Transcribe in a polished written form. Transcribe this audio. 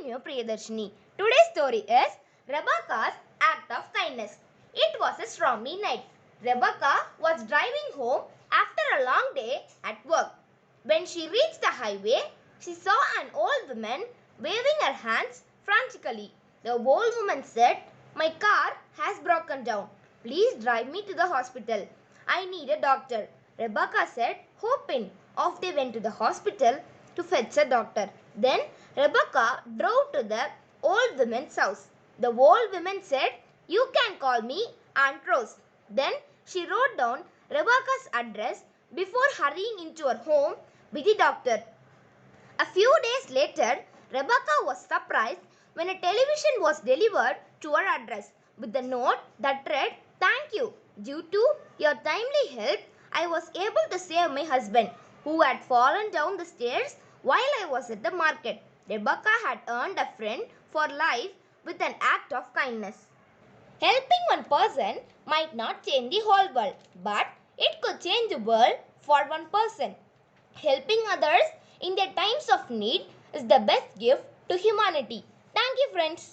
your Priyadarshini. Today's story is Rebecca's act of kindness. It was a stormy night. Rebecca was driving home after a long day at work. When she reached the highway, she saw an old woman waving her hands frantically. The old woman said, "My car has broken down. Please drive me to the hospital. I need a doctor." Rebecca said, "Hop in." Off they went to the hospital to fetch a doctor. Then Rebecca drove to the old woman's house. The old woman said, "You can call me Aunt Rose." Then she wrote down Rebecca's address before hurrying into her home with the doctor. A few days later, Rebecca was surprised when a television was delivered to her address with a note that read, "Thank you. Due to your timely help, I was able to save my husband, who had fallen down the stairs while I was at the market." Rebecca had earned a friend for life with an act of kindness. Helping one person might not change the whole world, but it could change the world for one person. Helping others in their times of need is the best gift to humanity. Thank you, friends.